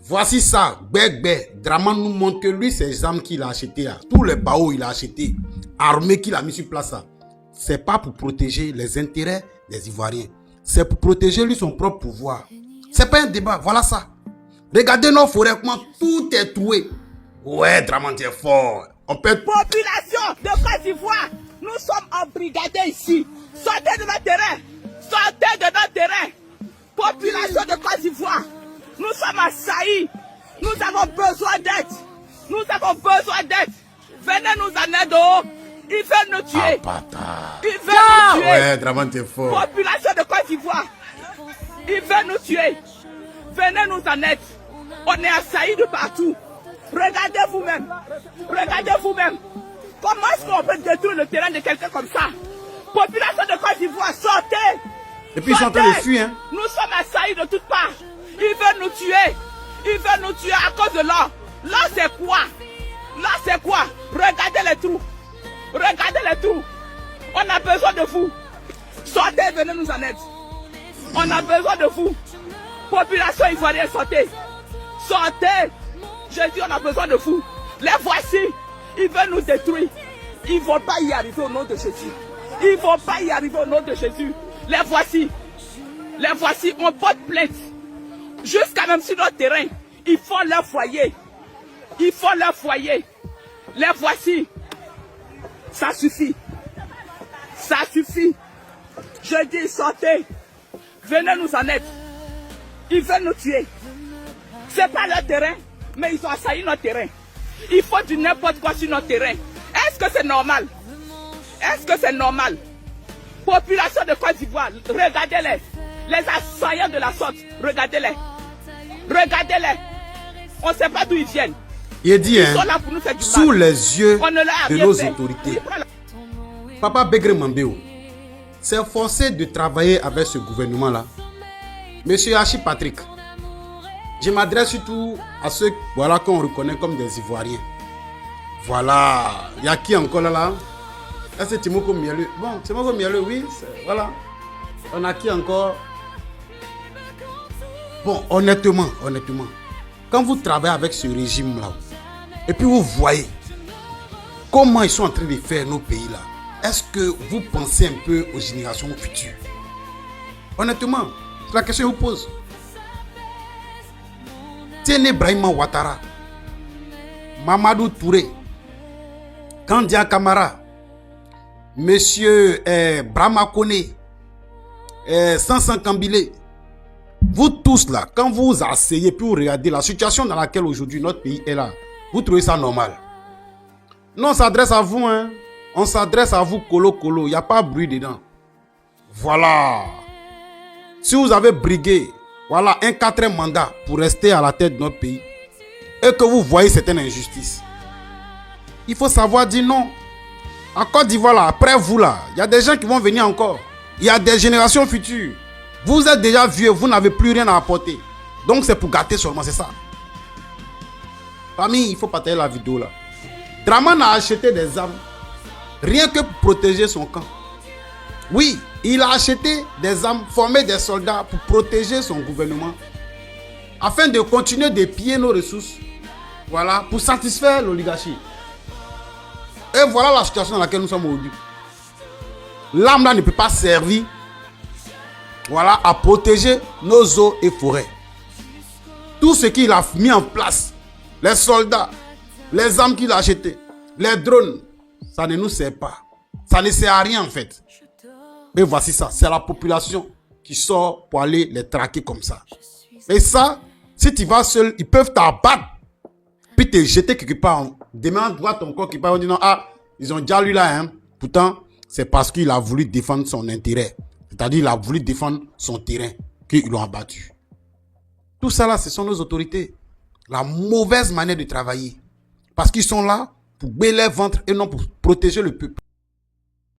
Voici ça, Gbegbe. Draman nous montre que lui, ces armes qu'il a achetées, tous les baos il a achetés, armées qu'il a mis sur place, c'est pas pour protéger les intérêts des Ivoiriens. C'est pour protéger lui son propre pouvoir. C'est pas un débat, voilà ça. Regardez nos forêts, comment tout est troué. Ouais, Draman, tu es fort. On peut... Population de Côte d'Ivoire, nous sommes embrigadés ici. Sortez de notre terrain. Sortez de notre terrain. Population de Côte d'Ivoire, nous sommes assaillis. Nous avons besoin d'aide. Nous avons besoin d'aide. Venez nous en aide. Ils veulent nous tuer. Ils veulent nous tuer. Ouais, Draman, tu es fort. Population de Côte d'Ivoire, ils veulent nous tuer. Venez nous en aide. On est assaillis de partout. Regardez vous-même. Regardez vous-même. Comment est-ce qu'on peut détruire le terrain de quelqu'un comme ça? Population de Côte d'Ivoire, sortez. Et puis ils sont en train de fuir. Hein? Nous sommes assaillis de toutes parts. Ils veulent nous tuer. Ils veulent nous tuer à cause de l'or. L'or c'est quoi? L'or c'est quoi? Regardez les trous. Regardez les trous. On a besoin de vous. Sortez, venez nous en aide. On a besoin de vous. Population ivoirienne, sortez. Sortez. Je dis, on a besoin de vous. Les voici. Ils veulent nous détruire. Ils ne vont pas y arriver au nom de Jésus. Ils ne vont pas y arriver au nom de Jésus. Les voici. Les voici. On porte plainte. Jusqu'à même sur notre terrain. Ils font leur foyer. Ils font leur foyer. Les voici. Ça suffit. Ça suffit. Je dis, sortez. Venez nous en aide. Ils veulent nous tuer. Ce n'est pas leur terrain, mais ils ont assailli notre terrain. Il faut du n'importe quoi sur notre terrain. Est-ce que c'est normal? Est-ce que c'est normal? Population de Côte d'Ivoire, regardez-les. Les assaillants de la sorte, regardez-les. Regardez-les. On ne sait pas d'où ils viennent. Il dit, ils sont là pour nous faire du mal. Sous les yeux de nos fait. autorités, Papa Begré Mambéo s'est forcé de travailler avec ce gouvernement-là. Monsieur Hachi Patrick, je m'adresse surtout à ceux voilà, qu'on reconnaît comme des Ivoiriens. Voilà. Il y a qui encore là? Là, c'est Timoko Mielleux. Bon, Timoko Mielleux, oui. Voilà. On a qui encore? Bon, honnêtement, quand vous travaillez avec ce régime-là, et puis vous voyez comment ils sont en train de faire nos pays-là, est-ce que vous pensez un peu aux générations futures? Honnêtement, c'est la question que je vous pose. Tiene Brahima Ouattara, Mamadou Touré, Kandia Kamara, Monsieur Brahma Kone, Sansan Kambile, vous tous là, quand vous vous asseyez puis vous regardez la situation dans laquelle aujourd'hui notre pays est là, vous trouvez ça normal? Non, on s'adresse à vous, hein. On s'adresse à vous, colo. Il n'y a pas bruit dedans. Voilà. Si vous avez brigué, voilà, un 4e mandat pour rester à la tête de notre pays, et que vous voyez certaines injustices, il faut savoir dire non. En Côte d'Ivoire, là, après vous, là, il y a des gens qui vont venir encore. Il y a des générations futures. Vous êtes déjà vieux, vous n'avez plus rien à apporter. Donc c'est pour gâter seulement, c'est ça. Famille, il faut partager la vidéo là. Draman a acheté des armes rien que pour protéger son camp. Oui, il a acheté des armes, formé des soldats pour protéger son gouvernement, afin de continuer de piller nos ressources, voilà, pour satisfaire l'oligarchie. Et voilà la situation dans laquelle nous sommes aujourd'hui. L'arme là ne peut pas servir, voilà, à protéger nos eaux et forêts. Tout ce qu'il a mis en place, les soldats, les armes qu'il a achetées, les drones, ça ne nous sert pas. Ça ne sert à rien en fait. Mais voici ça, c'est la population qui sort pour aller les traquer comme ça. Et ça, si tu vas seul, ils peuvent t'abattre, puis te jeter quelque part. Demain, droite ton corps qui part, on dit non, ah, ils ont déjà lui là, hein. Pourtant, c'est parce qu'il a voulu défendre son intérêt. C'est-à-dire, il a voulu défendre son terrain qu'ils l'ont abattu. Tout ça là, ce sont nos autorités. La mauvaise manière de travailler. Parce qu'ils sont là pour bailler les ventres et non pour protéger le peuple.